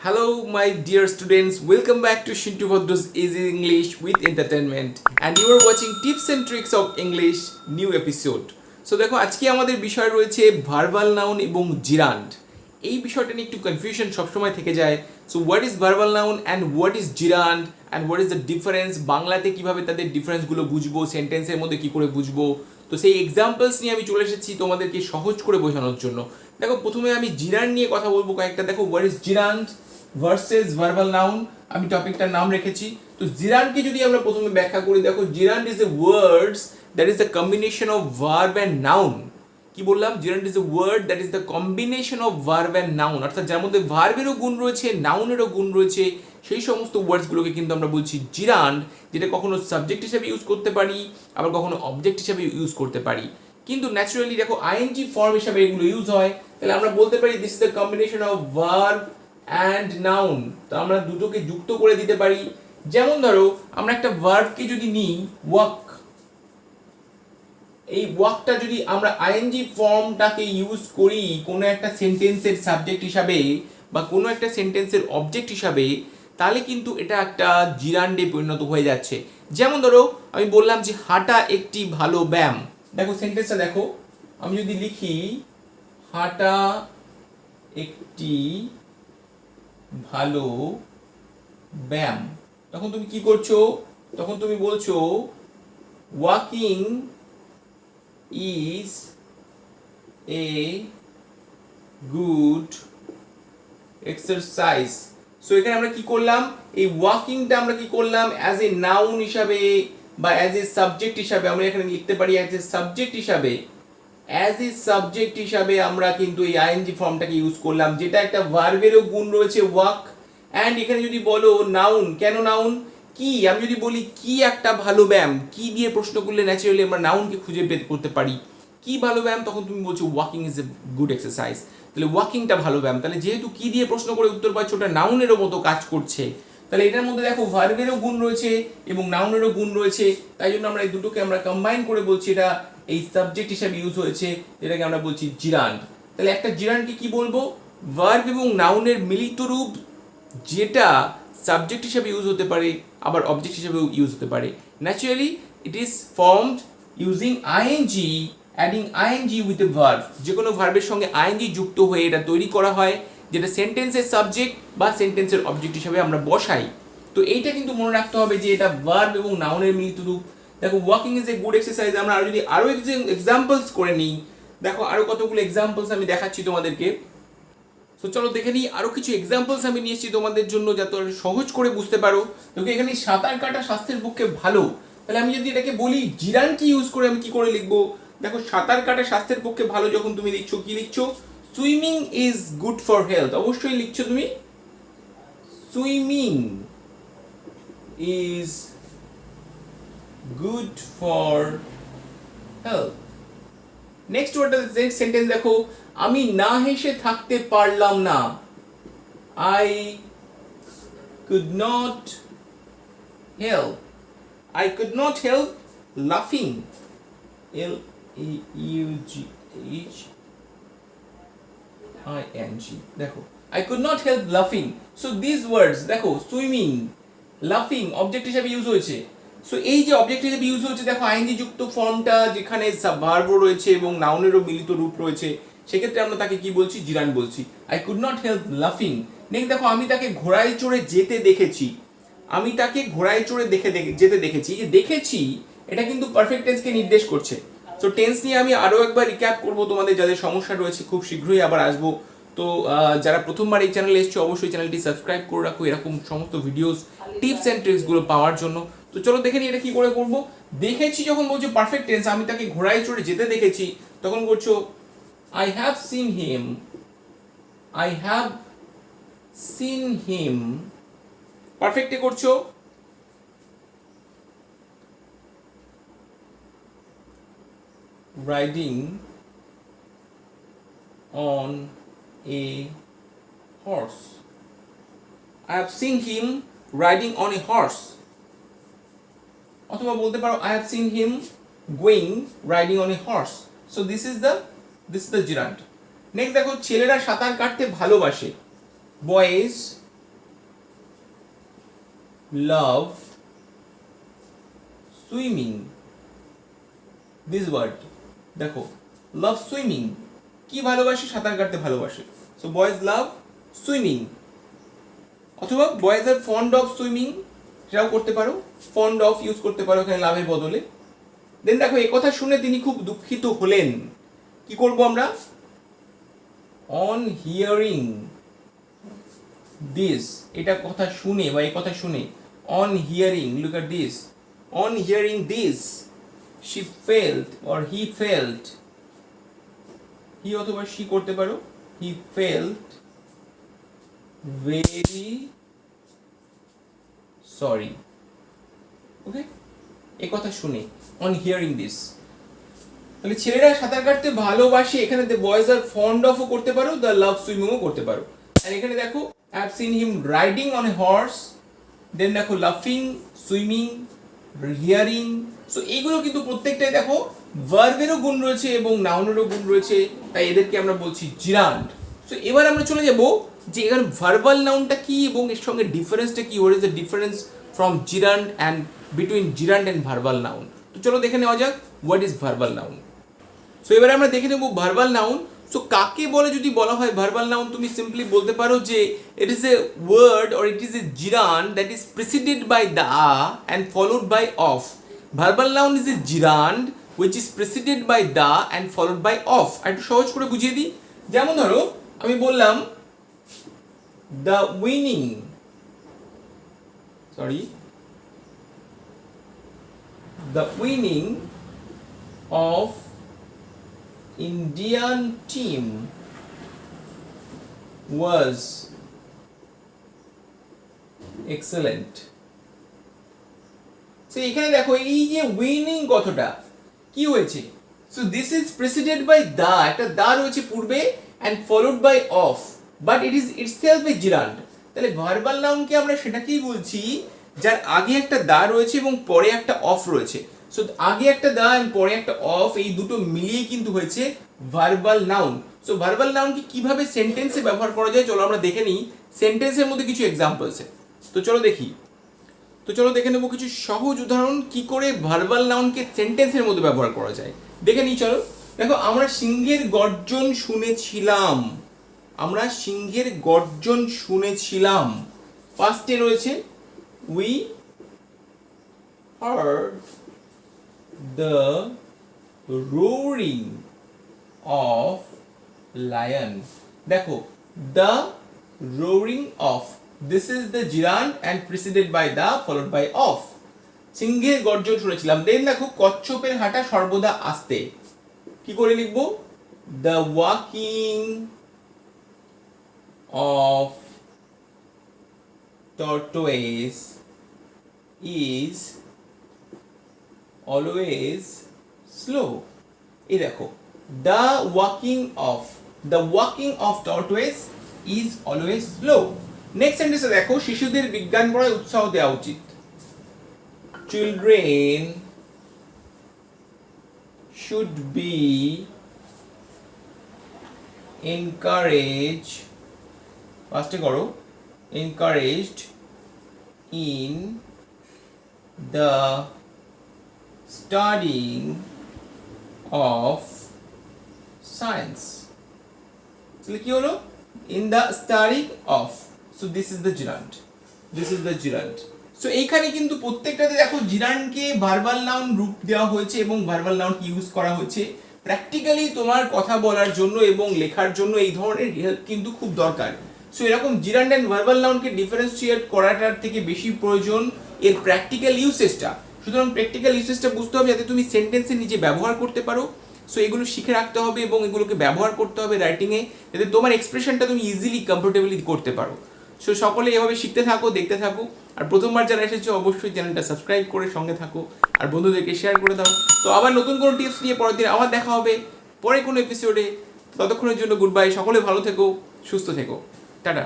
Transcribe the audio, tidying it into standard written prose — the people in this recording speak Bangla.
Hello, my dear students. Welcome back to Sintu Easy English with Entertainment, and you are watching Tips and Tricks of English new episode. So দেখো আজকে আমাদের বিষয় রয়েছে ভার্বাল নাউন এবং জিরান্ড। এই বিষয়টা নিয়ে একটু কনফিউশন সবসময় থেকে যায়। So what is verbal noun and what is জিরান্ড and what is the difference, বাংলাতে কিভাবে তাদের ডিফারেন্সগুলো বুঝবো, সেন্টেন্সের মধ্যে কি করে বুঝবো। তো সেই এক্সাম্পলস নিয়ে আমি চলে এসেছি তোমাদেরকে সহজ করে বোঝানোর জন্য। দেখো প্রথমে আমি জিরান্ড নিয়ে কথা বলবো কয়েকটা। দেখো what is জিরান্ড versus verbal noun, আমি টপিকটার নাম রেখেছি। তো জিরান্ডকে যদি আমরা প্রথমে ব্যাখ্যা করি, দেখো gerund is a words that is the combination of verb and noun. কি বললাম? Gerund is a word that is the combination of verb and noun, অর্থাৎ যার মধ্যে ভার্বেরও গুণ রয়েছে, নাউনেরও গুণ রয়েছে, সেই সমস্ত ওয়ার্ডসগুলোকে কিন্তু আমরা বলছি জিরান্ড, যেটা কখনো সাবজেক্ট হিসেবে ইউজ করতে পারি, আবার কখনো অবজেক্ট হিসেবে ইউজ করতে পারি। কিন্তু ন্যাচারালি দেখো আইএনজি ফর্ম হিসেবে এগুলো ইউজ হয়, তাহলে আমরা বলতে পারি this is the combination of verb and noun. তো আমরা দুটোকে যুক্ত করে দিতে পারি। যেমন ধরো আমরা একটা ভার্বকে যদি নিই ওয়াক, এই ওয়াকটা যদি আমরা আইএনজি ফর্মটাকে ইউজ করি কোনো একটা সেন্টেন্সের সাবজেক্ট হিসাবে বা কোনো একটা সেন্টেন্সের অবজেক্ট হিসাবে, তাহলে কিন্তু এটা একটা জিরান্ডে পরিণত হয়ে যাচ্ছে। যেমন ধরো আমি বললাম যে হাঁটা একটি ভালো ব্যায়াম। দেখো সেন্টেন্সটা দেখো, আমি যদি লিখি হাঁটা একটি ভালো ব্যায়াম, তখন তুমি কি করছো? তখন তুমি বলছো walking is a good exercise. So এখানে আমরা কি করলাম? এই ওয়াকিংটা আমরা কি করলাম? অ্যাজ এ নাউন হিসাবে বা অ্যাজ এ সাবজেক্ট হিসাবে আমরা এখানে লিখতে পারি অ্যাজ এ সাবজেক্ট হিসাবে। অ্যাজ এ সাবজেক্ট হিসাবে আমরা কিন্তু এই আইএনজি ফর্মটাকে ইউজ করলাম, যেটা একটা ভার্বেরও গুণ রয়েছে ওয়াক। অ্যান্ড এখানে যদি বলো নাউন, কেন নাউন? কি, আমি যদি বলি কি একটা ভালো ব্যায়াম, কি দিয়ে প্রশ্ন করলে ন্যাচারালি আমরা নাউনকে খুঁজে বের করতে পারি। কি ভালো ব্যায়াম? তখন তুমি বলছো walking is a good exercise. তাহলে ওয়াকিংটা ভালো ব্যায়াম, তাহলে যেহেতু কি দিয়ে প্রশ্ন করে উত্তর পাচ্ছ, ওটা নাউনেরও মতো কাজ করছে। তাহলে এটার মধ্যে দেখো ভার্বেরও গুণ রয়েছে এবং নাউনেরও গুণ রয়েছে, তাই জন্য আমরা এই দুটোকে আমরা কম্বাইন করে বলছি এটা এই সাবজেক্ট হিসাবে ইউজ হয়েছে, যেটাকে আমরা বলছি জিরান্ড। তাহলে একটা জিরান্ডকে কি বলবো? ভার্ব এবং নাউনের মিলিত রূপ, যেটা সাবজেক্ট হিসাবে ইউজ হতে পারে আবার অবজেক্ট হিসাবেও ইউজ হতে পারে। Naturally it is formed using ING, adding ING with a verb. যে কোনো ভার্বের সঙ্গে আইএনজি যুক্ত হয়ে এটা তৈরি করা হয়, যেটা সেন্টেন্সের সাবজেক্ট বা সেন্টেন্সের অবজেক্ট হিসাবে আমরা বসাই। তো এইটা কিন্তু মনে রাখতে হবে যে এটা ভার্ব এবং নাউনের মিলিত রূপ। দেখো walking is a good exercise, আমরা যদি আরো এক্সাম্পলস করে নিই, দেখো আরো কতগুলো এক্সাম্পলস আমি দেখাচ্ছি তোমাদেরকে। তো চলো দেখে নিই, আরো কিছু এক্সাম্পলস আমি নিয়ে এসেছি তোমাদের জন্য যাতে সহজ করে বুঝতে পারো। দেখো এখানে সাঁতার কাটা স্বাস্থ্যের পক্ষে ভালো, তাহলে আমি যদি এটাকে বলি জিরান্ড ইউজ করে আমি কি করে লিখবো? দেখো সাঁতার কাটা স্বাস্থ্যের পক্ষে ভালো যখন তুমি লিখছো, কি লিখছো? Swimming is good for health. অবশ্যই লিখছো তুমি swimming is good for health. Next ওয়ার্ডটা সেন্টেন্স দেখো, আমি না হেসে থাকতে পারলাম না। I could not help, I could not help লাফিং, LEUGHING। দেখো I could not help laughing. So these words দেখো সুইমিং, লাফিং অবজেক্ট হিসেবে ইউজ হয়েছে। সো এই যে অবজেক্ট হিসেবে ইউজ হয়েছে, দেখো আইএনজি যুক্ত ফর্মটা যেখানে ভার্বও রয়েছে এবং নাউনেরও মিলিত রূপ রয়েছে, সেক্ষেত্রে আমরা তাকে কি বলছি? জিরান্ড বলছি। আই কুড নট হেল্প লাফিং। নেক্সট দেখো আমি তাকে ঘোড়ায় চড়ে যেতে দেখেছি। আমি তাকে ঘোড়ায় চড়ে যেতে দেখেছি। যে দেখেছি এটা কিন্তু পারফেক্ট টেন্সকে নির্দেশ করছে। সো টেন্স নিয়ে আমি আরো একবার রিক্যাপ করব তোমাদের যাদের সমস্যা রয়েছে, খুব শীঘ্রই আবার আসবো। তো যারা প্রথমবার এই চ্যানেলে এসছো অবশ্যই চ্যানেলটি সাবস্ক্রাইব করে রাখো এরকম সমস্ত ভিডিওস, টিপস অ্যান্ড ট্রিক্সগুলো পাওয়ার জন্য। তো চলো দেখে নিই এটা কি করে করবো। দেখেছি যখন বলছো পারফেক্ট টেন্স, আমি তাকে ঘোড়ায় চড়ে যেতে দেখেছি, তখন বলছো I have seen him, I have seen him। পারফেক্টে করছো riding on a horse, I have seen him riding on a horse। অথবা বলতে পারো I have seen him going riding on a horse। So this is the gerund। Next দেখো ছেলেরা সাঁতার কাটতে ভালোবাসে, boys love swimming, this word দেখো, লাভ সুইমিং, কি ভালোবাসে, সাঁতার কাটতে ভালোবাসে, সো বয়েজ লাভ সুইমিং। অথবা boys are fond of swimming, সেটাও করতে পারো, ফন্ড অফ ইউজ করতে পারো এখানে লাভের বদলে। দেন দেখো এই কথা শুনে তিনি খুব দুঃখিত হলেন, কি করব আমরা, অন হিয়ারিং দিস, এটা কথা শুনে বা এই কথা শুনে, on hearing, look at this, on hearing this she felt or he felt, he অথবা she করতে পারো, he felt very sorry, ওকে, এই কথা শুনে, on hearing this। তাহলে ছেলেরা সাঁতার কাটতে ভালোবাসে, এখানে the boys are fond of ও করতে পারো, the love swimming ও করতে পারো। আর এখানে দেখো I have seen him riding on a horse, দেন দেখো laughing, swimming, হিয়ারিং, সো এইগুলো কিন্তু প্রত্যেকটাই দেখো ভার্বেরও গুণ রয়েছে এবং নাউনেরও গুণ রয়েছে, তাই এদেরকে আমরা বলছি জিরান্ড। সো এবার আমরা চলে যাব যে এখানে ভার্বাল নাউনটা কি এবং এর সঙ্গে ডিফারেন্সটা কি, what is the difference from জিরান্ড and between জিরান্ড and verbal noun. তো চলো দেখে নেওয়া যাক what is verbal noun. So এবারে আমরা দেখে নেব ভার্বাল নাউন। সো কাকে বলে যদি বলা হয় ভার্বাল নাউন, তুমি সিম্পলি বলতে পারো যে it is a word or it is a gerund that is preceded by the and followed by of. Verbal noun is a gerund which is preceded by the and followed by of. আর একটু সহজ করে বুঝিয়ে দিই, যেমন ধরো আমি বললাম the winning, sorry, the winning of Indian team was excellent. So এখানে দেখো এই যে উইনিং কথাটা কি হয়েছে, so this is preceded by the, একটা দা রয়েছে পূর্বে and followed by of, but it is itself a gerund। তাহলে ভার্বাল নাউনকে আমরা সেটাকেই বলছি যার আগে একটা দা রয়েছে এবং পরে একটা অফ রয়েছে। সো আগে একটা দা এবং পরে একটা অফ, এই দুটো মিলিয়ে কিন্তু হয়েছে ভার্বাল নাউন। সো ভার্বাল নাউনকে কিভাবে সেন্টেন্সে ব্যবহার করা যায় চলো আমরা দেখে নিই সেন্টেন্সের মধ্যে কিছু এক্সাম্পলসে। তো চলো দেখে নেবো কিছু সহজ উদাহরণ কি করে ভার্বাল নাউনকে সেন্টেন্সের মধ্যে ব্যবহার করা যায়, দেখে নিই চলো। দেখো আমরা সিংহের গর্জন শুনেছিলাম, ফার্স্টে রয়েছে we heard the roaring of lion। দেখো the roaring of, this is the gerund and preceded by the followed by of। সিংহের গর্জন শুনেছিলাম। দেন দেখো কচ্ছপের হাঁটা সর্বদা আস্তে, কি করে লিখবো, the walking of tortoise is always slow। এই দেখো the walking of tortoise is always slow। Next সেন্টেন্সে দেখো শিশুদের বিজ্ঞান পড়ায় উৎসাহ দেওয়া উচিত, children should be encouraged in the studying of science। তাহলে কি হলো, in the studying of, so this is the gerund। So এইখানে কিন্তু প্রত্যেকটাতে দেখো জিরান্ডকে ভার্বাল নাউন রূপ দেওয়া হয়েছে এবং ভার্বাল নাউন ইউজ করা হয়েছে। প্র্যাকটিক্যালি তোমার কথা বলার জন্য এবং লেখার জন্য এই ধরনের হেল্প কিন্তু খুব দরকার। সো এরকম জিরান্ড অ্যান্ড ভার্বাল নাউনকে ডিফারেন্সিয়েট করাটার থেকে বেশি প্রয়োজন এর প্র্যাকটিক্যাল ইউসেজটা। সুতরাং প্র্যাকটিক্যাল ইউসেজটা বুঝতে হবে যাতে তুমি সেন্টেন্সে নিজে ব্যবহার করতে পারো। সো এগুলো শিখে রাখতে হবে এবং এগুলোকে ব্যবহার করতে হবে রাইটিংয়ে, যাতে তোমার এক্সপ্রেশনটা তুমি ইজিলি কমফোর্টেবলি করতে পারো। সো সকলে এভাবে শিখতে থাকো, দেখতে থাকো। আর প্রথমবার যারা এসেছো অবশ্যই চ্যানেলটা সাবস্ক্রাইব করে সঙ্গে থাকো আর বন্ধুদেরকে শেয়ার করে দাও। তো আবার নতুন কোনো টিপস নিয়ে পরের দিন আবার দেখা হবে পরে কোনো এপিসোডে। ততক্ষণের জন্য গুড বাই, সকলে ভালো থেকো, সুস্থ থেকো, টাটা।